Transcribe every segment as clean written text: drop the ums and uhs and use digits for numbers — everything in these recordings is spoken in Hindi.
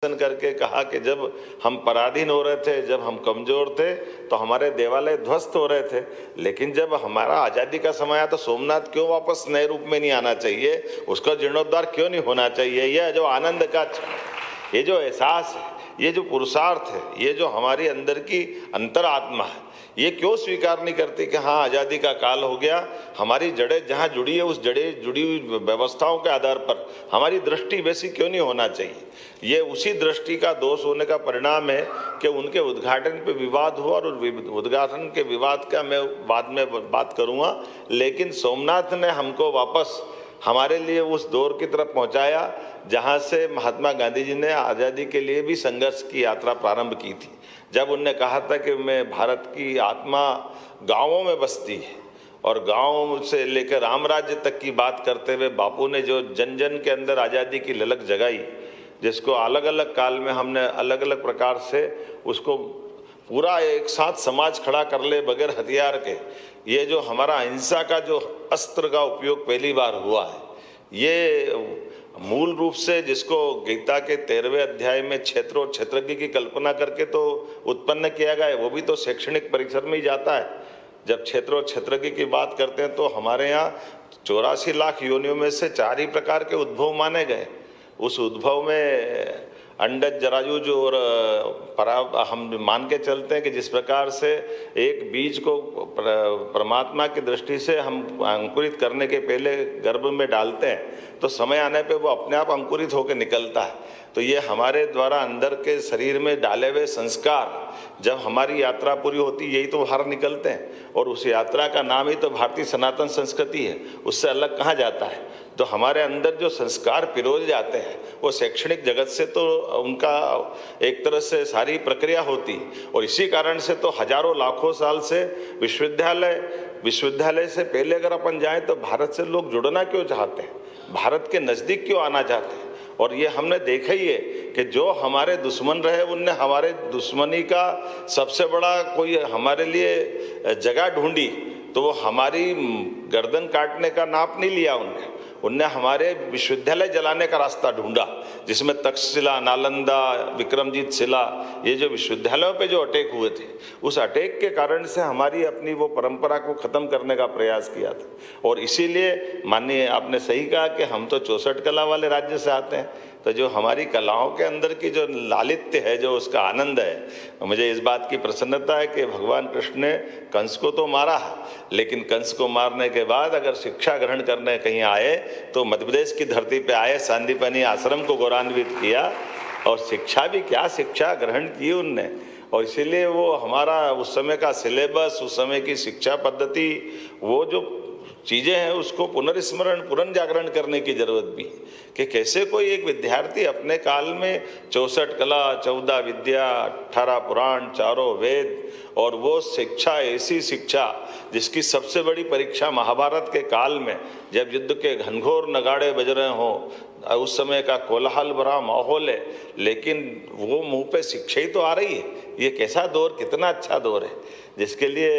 करके कहा कि जब हम पराधीन हो रहे थे, जब हम कमजोर थे तो हमारे देवालय ध्वस्त हो रहे थे, लेकिन जब हमारा आज़ादी का समय आया तो सोमनाथ क्यों वापस नए रूप में नहीं आना चाहिए, उसका जीर्णोद्धार क्यों नहीं होना चाहिए। यह जो आनंद का, ये जो एहसास है, ये जो पुरुषार्थ है, ये जो हमारी अंदर की अंतरात्मा है, ये क्यों स्वीकार नहीं करती कि हाँ आज़ादी का काल हो गया। हमारी जड़ें जहाँ जुड़ी है, उस जड़ें जुड़ी हुई व्यवस्थाओं के आधार पर हमारी दृष्टि वैसी क्यों नहीं होना चाहिए। ये उसी दृष्टि का दोष होने का परिणाम है कि उनके उद्घाटन पे विवाद हुआ, और उद्घाटन के विवाद का मैं बाद में बात करूँगा। लेकिन सोमनाथ ने हमको वापस हमारे लिए उस दौर की तरफ पहुंचाया जहां से महात्मा गांधी जी ने आज़ादी के लिए भी संघर्ष की यात्रा प्रारंभ की थी। जब उनने कहा था कि मैं भारत की आत्मा गांवों में बसती है, और गांव से लेकर राम राज्य तक की बात करते हुए बापू ने जो जन जन के अंदर आज़ादी की ललक जगाई, जिसको अलग अलग काल में हमने अलग अलग प्रकार से उसको पूरा एक साथ समाज खड़ा कर ले बगैर हथियार के, ये जो हमारा अहिंसा का जो अस्त्र का उपयोग पहली बार हुआ है, ये मूल रूप से जिसको गीता के 13वें अध्याय में क्षेत्र और क्षेत्रज्ञ की कल्पना करके तो उत्पन्न किया गया है, वो भी तो शैक्षणिक परिसर में ही जाता है। जब क्षेत्र और क्षेत्रज्ञ की बात करते हैं तो हमारे यहाँ 84 लाख योनियों में से 4 ही प्रकार के उद्भव माने गए। उस उद्भव में अंडज, जरायुज और हम मान के चलते हैं कि जिस प्रकार से एक बीज को परमात्मा की दृष्टि से हम अंकुरित करने के पहले गर्भ में डालते हैं तो समय आने पे वो अपने आप अंकुरित होकर निकलता है। तो ये हमारे द्वारा अंदर के शरीर में डाले हुए संस्कार जब हमारी यात्रा पूरी होती है, यही तो बाहर निकलते हैं, और उस यात्रा का नाम ही तो भारतीय सनातन संस्कृति है, उससे अलग कहाँ जाता है। तो हमारे अंदर जो संस्कार पिरोज जाते हैं वो शैक्षणिक जगत से तो उनका एक तरह से सारी प्रक्रिया होती, और इसी कारण से तो हजारों लाखों साल से विश्वविद्यालय से पहले अगर अपन जाएं तो भारत से लोग जुड़ना क्यों चाहते हैं, भारत के नज़दीक क्यों आना चाहते हैं। और ये हमने देखा ही है कि जो हमारे दुश्मन रहे उनने हमारे दुश्मनी का सबसे बड़ा कोई हमारे लिए जगह ढूंढी, तो वो हमारी गर्दन काटने का नाप नहीं लिया उनने हमारे विश्वविद्यालय जलाने का रास्ता ढूंढा, जिसमें तक्षशिला, नालंदा, विक्रमजीत शिला, ये जो विश्वविद्यालयों पे जो अटैक हुए थे, उस अटैक के कारण से हमारी अपनी वो परंपरा को ख़त्म करने का प्रयास किया था। और इसीलिए माननीय आपने सही कहा कि हम तो 64 कला वाले राज्य से आते हैं, तो जो हमारी कलाओं के अंदर की जो लालित्य है, जो उसका आनंद है, मुझे इस बात की प्रसन्नता है कि भगवान कृष्ण ने कंस को तो मारा है, लेकिन कंस को मारने के बाद अगर शिक्षा ग्रहण करने कहीं आए तो मध्य प्रदेश की धरती पे आए, सांदीपनि आश्रम को गौरवान्वित किया, और शिक्षा भी क्या शिक्षा ग्रहण की उनने। और इसीलिए वो हमारा उस समय का सिलेबस, उस समय की शिक्षा पद्धति, वो जो चीज़ें हैं उसको पुनर्स्मरण, पुनर्जागरण करने की जरूरत भी है कि कैसे कोई एक विद्यार्थी अपने काल में 64 कला, 14 विद्या, 18 पुराण, 4 वेद, और वो शिक्षा, ऐसी शिक्षा जिसकी सबसे बड़ी परीक्षा महाभारत के काल में जब युद्ध के घनघोर नगाड़े बज रहे हों, उस समय का कोलाहल भरा माहौल है, लेकिन वो मुंह पे शिक्षा ही तो आ रही है। ये कैसा दौर, कितना अच्छा दौर है, जिसके लिए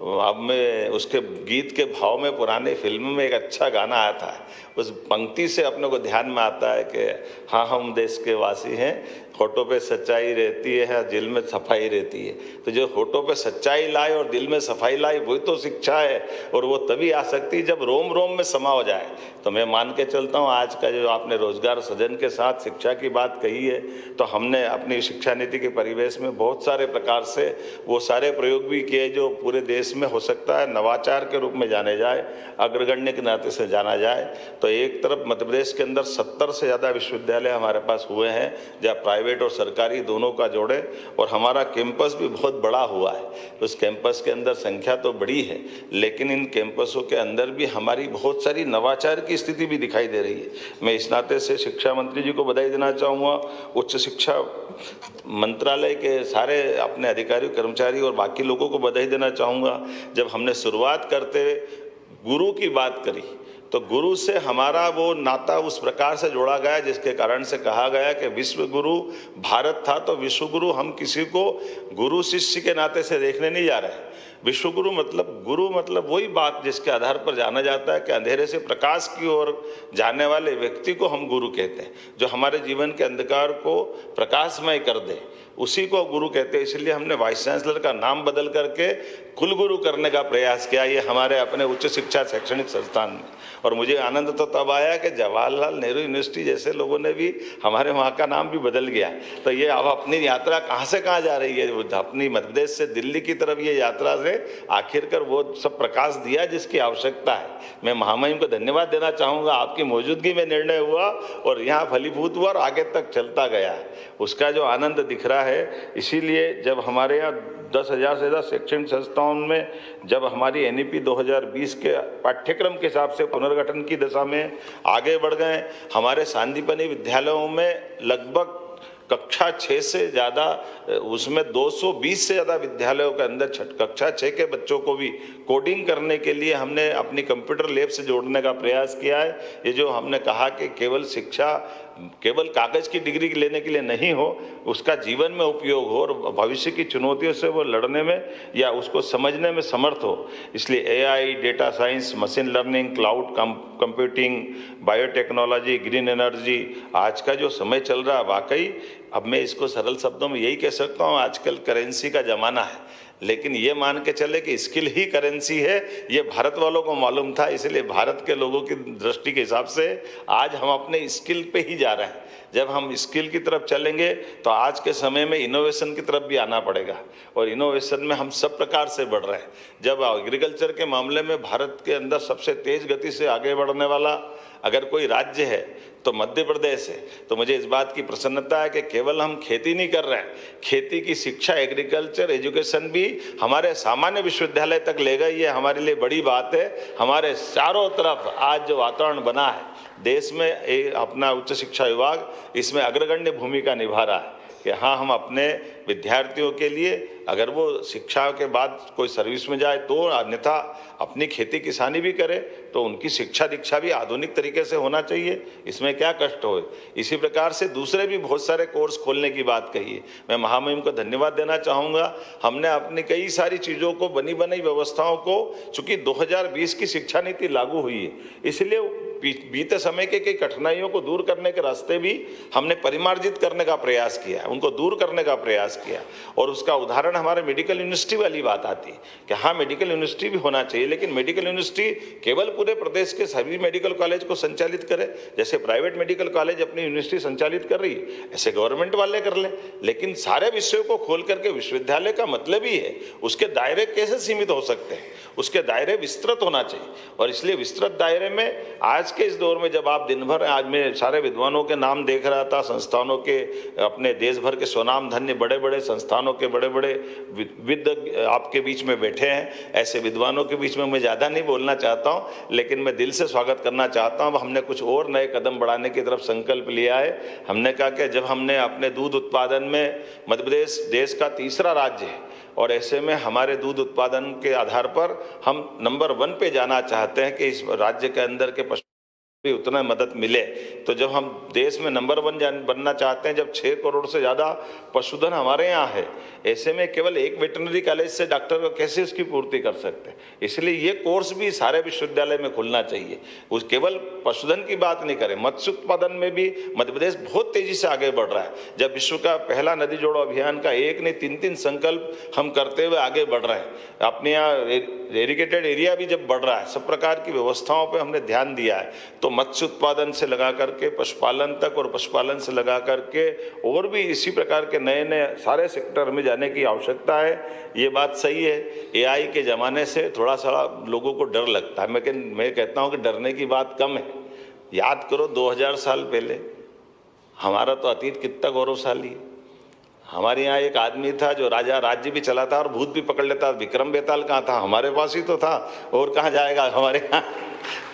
अब मैं उसके गीत के भाव में पुराने फिल्म में एक अच्छा गाना आया था, उस पंक्ति से अपने को ध्यान में आता है कि हाँ हम देश के वासी हैं, होठों पे सच्चाई रहती है, दिल में सफाई रहती है। तो जो होठों पे सच्चाई लाए और दिल में सफाई लाए, वही तो शिक्षा है, और वो तभी आ सकती है जब रोम रोम में समा हो जाए। तो मैं मान के चलता हूँ आज का जो आपने रोजगार सृजन के साथ शिक्षा की बात कही है, तो हमने अपनी शिक्षा नीति के परिवेश में बहुत सारे प्रकार से वो सारे प्रयोग भी किए जो पूरे देश में हो सकता है नवाचार के रूप में जाने जाए, अग्रगण्य के नाते से जाना जाए। तो एक तरफ मध्य प्रदेश के अंदर 70 से ज़्यादा विश्वविद्यालय हमारे पास हुए हैं, जहाँ प्राइवेट और सरकारी दोनों का जोड़े, और हमारा कैंपस भी बहुत बड़ा हुआ है। उस कैंपस के अंदर संख्या तो बड़ी है, लेकिन इन कैंपसों के अंदर भी हमारी बहुत सारी नवाचार की स्थिति भी दिखाई दे रही है। मैं इस नाते से शिक्षा मंत्री जी को बधाई देना चाहूँगा, उच्च शिक्षा मंत्रालय के सारे अपने अधिकारी, कर्मचारी और बाकी लोगों को बधाई देना चाहूँगा। जब हमने शुरुआत करते गुरु की बात करी, तो गुरु से हमारा वो नाता उस प्रकार से जोड़ा गया जिसके कारण से कहा गया कि विश्व गुरु भारत था तो विश्व गुरु हम किसी को गुरु शिष्य के नाते से देखने नहीं जा रहे हैं। विश्व गुरु मतलब वही बात जिसके आधार पर जाना जाता है कि अंधेरे से प्रकाश की ओर जाने वाले व्यक्ति को हम गुरु कहते हैं, जो हमारे जीवन के अंधकार को प्रकाशमय कर दे, उसी को गुरु कहते हैं। इसलिए हमने वाइस चांसलर का नाम बदल करके कुलगुरु करने का प्रयास किया, ये हमारे अपने उच्च शिक्षा शैक्षणिक संस्थान में। और मुझे आनंद तो तब आया कि जवाहरलाल नेहरू यूनिवर्सिटी जैसे लोगों ने भी हमारे वहाँ का नाम भी बदल गया। तो ये अब अपनी यात्रा कहाँ से कहाँ जा रही है, अपनी मध्य प्रदेश से दिल्ली की तरफ ये यात्रा से आखिरकार वो सब प्रकाश दिया जिसकी आवश्यकता है। मैं महामहिम को धन्यवाद देना चाहूँगा, आपकी मौजूदगी में निर्णय हुआ और यहाँ फलीभूत हुआ और आगे तक चलता गया, उसका जो आनंद दिख रहा है। इसीलिए जब हमारे यहाँ 10,000 से ज़्यादा शैक्षणिक संस्थाओं में जब हमारी NEP 2020 के पाठ्यक्रम के हिसाब से पुनर्गठन की दिशा में आगे बढ़ गए, हमारे सांदीपनि विद्यालयों में लगभग कक्षा 6 से ज़्यादा, उसमें 220 से ज़्यादा विद्यालयों के अंदर कक्षा 6 के बच्चों को भी कोडिंग करने के लिए हमने अपनी कंप्यूटर लैब से जोड़ने का प्रयास किया है। ये जो हमने कहा कि केवल शिक्षा केवल कागज की डिग्री लेने के लिए नहीं हो, उसका जीवन में उपयोग हो और भविष्य की चुनौतियों से वो लड़ने में या उसको समझने में समर्थ हो। इसलिए AI, data science, machine learning, cloud computing, biotechnology, green energy, आज का जो समय चल रहा है वाकई, अब मैं इसको सरल शब्दों में यही कह सकता हूँ, आजकल करेंसी का ज़माना है, लेकिन ये मान के चले कि स्किल ही करेंसी है, ये भारत वालों को मालूम था। इसलिए भारत के लोगों की दृष्टि के हिसाब से आज हम अपने स्किल पे ही जा रहे हैं। जब हम स्किल की तरफ चलेंगे तो आज के समय में इनोवेशन की तरफ भी आना पड़ेगा, और इनोवेशन में हम सब प्रकार से बढ़ रहे हैं। जब एग्रीकल्चर के मामले में भारत के अंदर सबसे तेज गति से आगे बढ़ने वाला अगर कोई राज्य है तो मध्य प्रदेश है। तो मुझे इस बात की प्रसन्नता है कि केवल हम खेती नहीं कर रहे हैं, खेती की शिक्षा, एग्रीकल्चर एजुकेशन भी हमारे सामान्य विश्वविद्यालय तक ले गई, ये हमारे लिए बड़ी बात है। हमारे चारों तरफ आज जो वातावरण बना है देश में, अपना उच्च शिक्षा विभाग इसमें अग्रगण्य भूमिका निभा रहा है कि हाँ, हम अपने विद्यार्थियों के लिए अगर वो शिक्षा के बाद कोई सर्विस में जाए तो, अन्यथा अपनी खेती किसानी भी करे तो उनकी शिक्षा दीक्षा भी आधुनिक तरीके से होना चाहिए, इसमें क्या कष्ट हो। इसी प्रकार से दूसरे भी बहुत सारे कोर्स खोलने की बात कही है। मैं महामहिम को धन्यवाद देना चाहूँगा। हमने अपनी कई सारी चीज़ों को, बनी बनाई व्यवस्थाओं को, चूँकि 2020 की शिक्षा नीति लागू हुई है, इसलिए बीते समय के कई कठिनाइयों को दूर करने के रास्ते भी हमने परिमार्जित करने का प्रयास किया, उनको दूर करने का प्रयास किया। और उसका उदाहरण हमारे मेडिकल यूनिवर्सिटी वाली बात आती है कि हाँ, मेडिकल यूनिवर्सिटी भी होना चाहिए, लेकिन मेडिकल यूनिवर्सिटी केवल पूरे प्रदेश के सभी मेडिकल कॉलेज को संचालित करे। जैसे प्राइवेट मेडिकल कॉलेज अपनी यूनिवर्सिटी संचालित कर रही है, ऐसे गवर्नमेंट वाले कर ले, लेकिन सारे विषयों को खोल करके विश्वविद्यालय का मतलब ही है, उसके दायरे कैसे सीमित हो सकते हैं, उसके दायरे विस्तृत होना चाहिए। और इसलिए विस्तृत दायरे में आज के इस दौर में जब आप दिन भर, आज मैं सारे विद्वानों के नाम देख रहा था, संस्थानों के, अपने देश भर के स्वनाम धन्य बड़े बड़े संस्थानों के बड़े बड़े विद आपके बीच में बैठे हैं। ऐसे विद्वानों के बीच में मैं ज़्यादा नहीं बोलना चाहता हूं, लेकिन मैं दिल से स्वागत करना चाहता हूं। हमने कुछ और नए कदम बढ़ाने की तरफ संकल्प लिया है। हमने कहा कि जब हमने अपने दूध उत्पादन में, मध्य प्रदेश देश का तीसरा राज्य है और ऐसे में हमारे दूध उत्पादन के आधार पर हम नंबर 1 पे जाना चाहते हैं कि इस राज्य के अंदर के पशु भी उतना मदद मिले। तो जब हम देश में नंबर 1 बनना चाहते हैं, जब 6 करोड़ से ज़्यादा पशुधन हमारे यहाँ है, ऐसे में केवल एक वेटरनरी कॉलेज से डॉक्टर को कैसे उसकी पूर्ति कर सकते हैं। इसलिए ये कोर्स भी सारे विश्वविद्यालय में खुलना चाहिए। उस केवल पशुधन की बात नहीं करें, मत्स्य उत्पादन में भी मध्य प्रदेश बहुत तेजी से आगे बढ़ रहा है। जब विश्व का पहला नदी जोड़ो अभियान का 1 नहीं 3 संकल्प हम करते हुए आगे बढ़ रहे हैं। अपने यहाँ एरिगेटेड एरिया भी जब बढ़ रहा है, सब प्रकार की व्यवस्थाओं पर हमने ध्यान दिया है। तो मत्स्य उत्पादन से लगा करके पशुपालन तक, और पशुपालन से लगा करके और भी इसी प्रकार के नए नए सारे सेक्टर में जाने की आवश्यकता है। ये बात सही है। AI के ज़माने से थोड़ा सा लोगों को डर लगता है, मैं कहता हूँ कि डरने की बात कम है। याद करो 2000 साल पहले हमारा तो अतीत कितना गौरवशाली है। हमारे यहाँ एक आदमी था जो राजा राज्य भी चलाता और भूत भी पकड़ लेता। विक्रम बेताल कहाँ था? हमारे पास ही तो था, और कहाँ जाएगा हमारे यहाँ।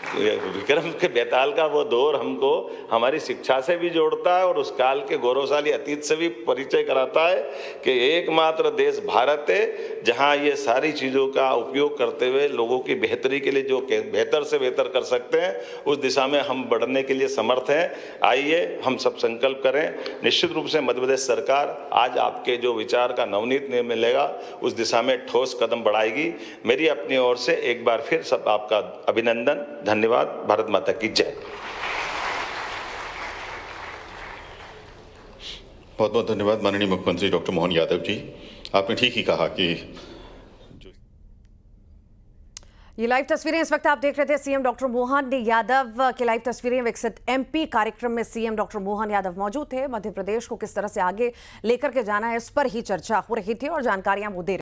विक्रम के बेताल का वो दौर हमको हमारी शिक्षा से भी जोड़ता है और उस काल के गौरवशाली अतीत से भी परिचय कराता है कि एकमात्र देश भारत है जहां ये सारी चीज़ों का उपयोग करते हुए लोगों की बेहतरी के लिए जो बेहतर से बेहतर कर सकते हैं उस दिशा में हम बढ़ने के लिए समर्थ हैं। आइए हम सब संकल्प करें। निश्चित रूप से मध्य प्रदेश सरकार आज आपके जो विचार का नवनीत निर्णय मिलेगा उस दिशा में ठोस कदम बढ़ाएगी। मेरी अपनी ओर से एक बार फिर सब आपका अभिनंदन, धन्यवाद। भारत माता की जय। बहुत बहुत धन्यवाद माननीय मुख्यमंत्री डॉक्टर मोहन यादव जी। आपने ठीक ही कहा कि ये लाइव तस्वीरें इस वक्त आप देख रहे थे सीएम डॉक्टर मोहन यादव की लाइव तस्वीरें। विकसित एमपी कार्यक्रम में सीएम डॉक्टर मोहन यादव मौजूद थे। मध्य प्रदेश को किस तरह से आगे लेकर के जाना है इस पर ही चर्चा हो रही थी और जानकारियां वो दे